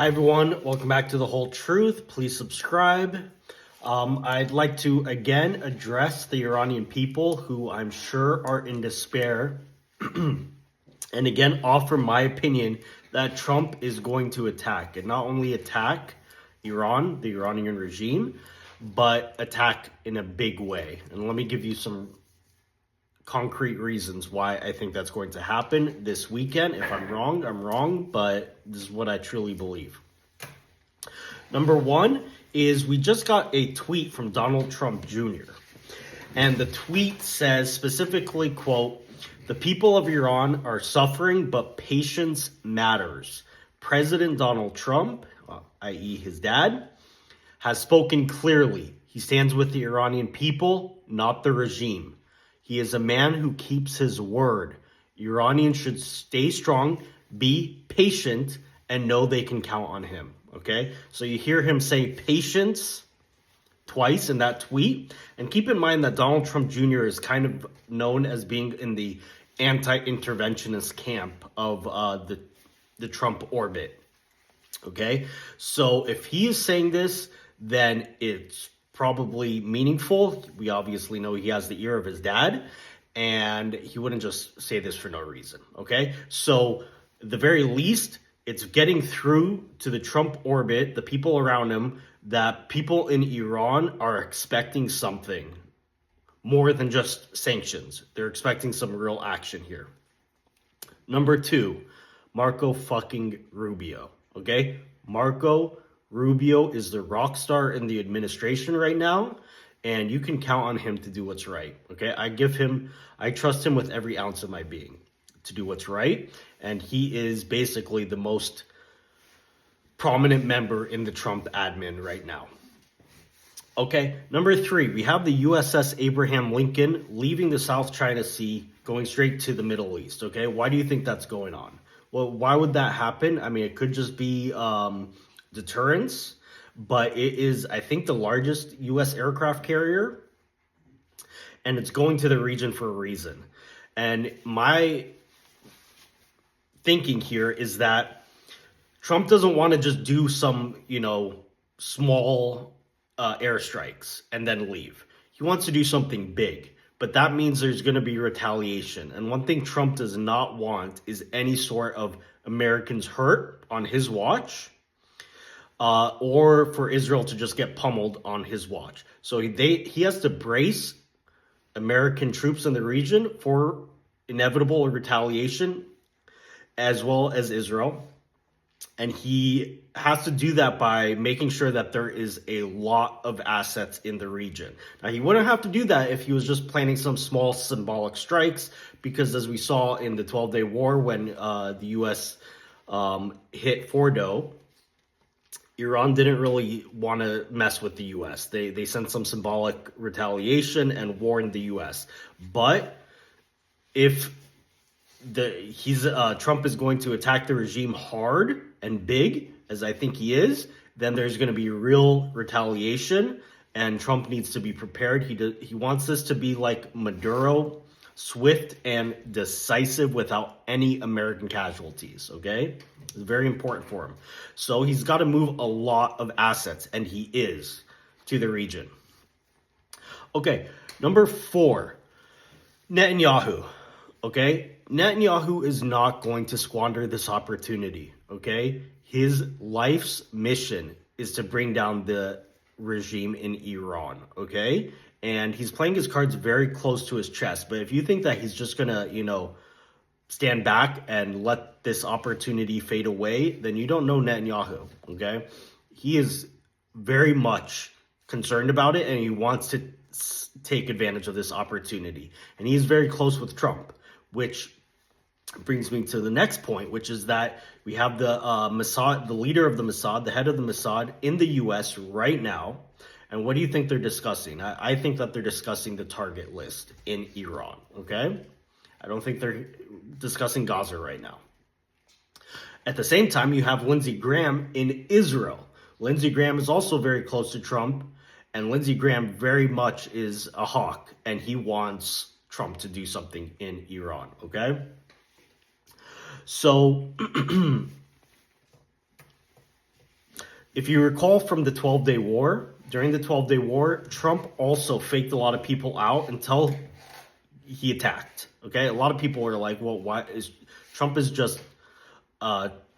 Hi everyone, welcome back to The Whole Truth. Please subscribe. I'd like to again address the Iranian people who I'm sure are in despair and again offer my opinion that Trump is going to attack, and not only attack Iran, the Iranian regime, but attack in a big way. And let me give you some concrete reasons why I think that's going to happen this weekend. If I'm wrong, I'm wrong, but this is what I truly believe. Number one is we just got a tweet from Donald Trump Jr. And the tweet says specifically, quote, "The people of Iran are suffering, but patience matters. President Donald Trump, i.e. his dad, has spoken clearly. He stands with the Iranian people, not the regime. He is a man who keeps his word. Iranians should stay strong, be patient, and know they can count on him." Okay? So you hear him say patience twice in that tweet. And keep in mind that Donald Trump Jr. is kind of known as being in the anti-interventionist camp of the Trump orbit. Okay? So if he is saying this, then it's probably meaningful. We obviously know he has the ear of his dad, and he wouldn't just say this for no reason. Okay? So at the very least, it's getting through to the Trump orbit, the people around him, that people in Iran are expecting something more than just sanctions. They're expecting some real action here. Number two, Marco fucking Rubio. Okay? Marco Rubio is the rock star in the administration right now, and you can count on him to do what's right. Okay? I trust him with every ounce of my being to do what's right, and he is basically the most prominent member in the Trump admin right now. Okay, number three, we have the USS Abraham Lincoln leaving the South China Sea, going straight to the Middle East. Okay, why do you think that's going on? Well, why would that happen? I mean, it could just be deterrence, but it is, I think, the largest U.S. aircraft carrier, and it's going to the region for a reason. And my thinking here is that Trump doesn't want to just do some, small airstrikes and then leave. He wants to do something big, but that means there's going to be retaliation. And one thing Trump does not want is any sort of Americans hurt on his watch, or for Israel to just get pummeled on his watch. So he has to brace American troops in the region for inevitable retaliation, as well as Israel. And he has to do that by making sure that there is a lot of assets in the region. Now, he wouldn't have to do that if he was just planning some small symbolic strikes, because as we saw in the 12-day war when the U.S. Hit Fordo, Iran didn't really want to mess with the U.S. They sent some symbolic retaliation and warned the U.S. But if Trump is going to attack the regime hard and big, as I think he is, then there's going to be real retaliation, and Trump needs to be prepared. He wants this to be like Maduro, swift and decisive without any American casualties, okay? It's very important for him. So he's got to move a lot of assets, and he is, to the region. Okay, number four, Netanyahu, okay? Netanyahu is not going to squander this opportunity, okay? His life's mission is to bring down the regime in Iran, okay? And he's playing his cards very close to his chest. But if you think that he's just going to, stand back and let this opportunity fade away, then you don't know Netanyahu, okay? He is very much concerned about it, and he wants to take advantage of this opportunity. And he is very close with Trump, which brings me to the next point, which is that we have the Mossad, the leader of the Mossad, the head of the Mossad in the U.S. right now. And what do you think they're discussing? I think that they're discussing the target list in Iran, okay? I don't think they're discussing Gaza right now. At the same time, you have Lindsey Graham in Israel. Lindsey Graham is also very close to Trump, and Lindsey Graham very much is a hawk, and he wants Trump to do something in Iran, okay? So If you recall from the 12-day war, during the 12-day war, Trump also faked a lot of people out until he attacked. Okay, a lot of people were like, "Well, why is Trump is just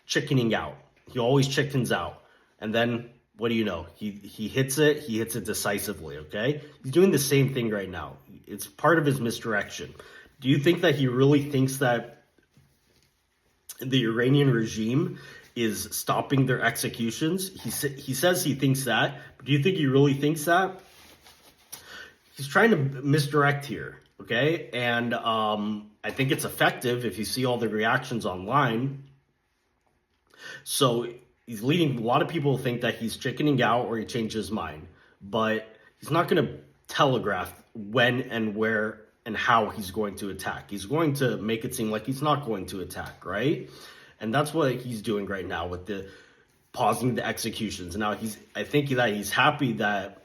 chickening out? He always chickens out." And then what do you know? He hits it. He hits it decisively. Okay, he's doing the same thing right now. It's part of his misdirection. Do you think that he really thinks that the Iranian regime is stopping their executions? He says he thinks that, but do you think he really thinks that? He's trying to misdirect here, okay? And I think it's effective if you see all the reactions online. So he's leading a lot of people to think that he's chickening out or he changed his mind, but he's not going to telegraph when and where and how he's going to attack. He's going to make it seem like he's not going to attack, right? And that's what he's doing right now with the pausing the executions. Now I think that he's happy that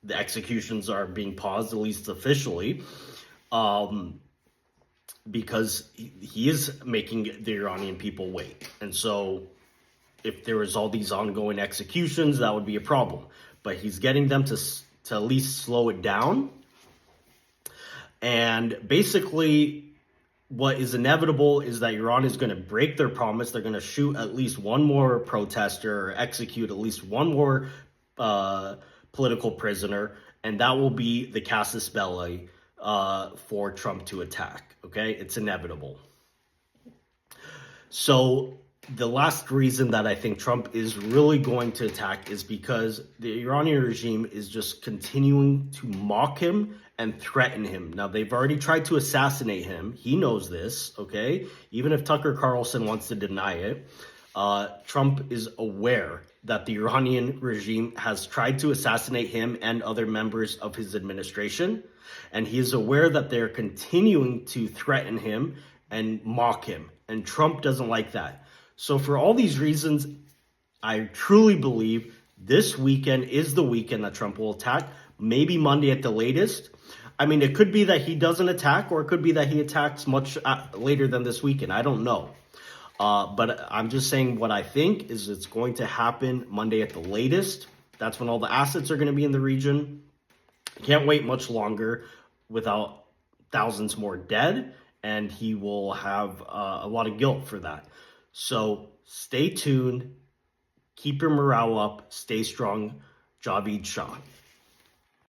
the executions are being paused, at least officially, because he is making the Iranian people wait. And so if there was all these ongoing executions, that would be a problem. But he's getting them to at least slow it down. And basically, what is inevitable is that Iran is going to break their promise. They're going to shoot at least one more protester or execute at least one more political prisoner, and that will be the casus belli for Trump to attack. Okay, it's inevitable. So the last reason that I think Trump is really going to attack is because the Iranian regime is just continuing to mock him and threaten him. Now, they've already tried to assassinate him. He knows this, okay? Even if Tucker Carlson wants to deny it, Trump is aware that the Iranian regime has tried to assassinate him and other members of his administration. And he is aware that they're continuing to threaten him and mock him. And Trump doesn't like that. So for all these reasons, I truly believe this weekend is the weekend that Trump will attack. Maybe Monday at the latest. I mean, it could be that he doesn't attack, or it could be that he attacks much later than this weekend. I don't know. But I'm just saying what I think is it's going to happen Monday at the latest. That's when all the assets are going to be in the region. Can't wait much longer without thousands more dead, and he will have a lot of guilt for that. So stay tuned, keep your morale up, stay strong. Javeed Shah.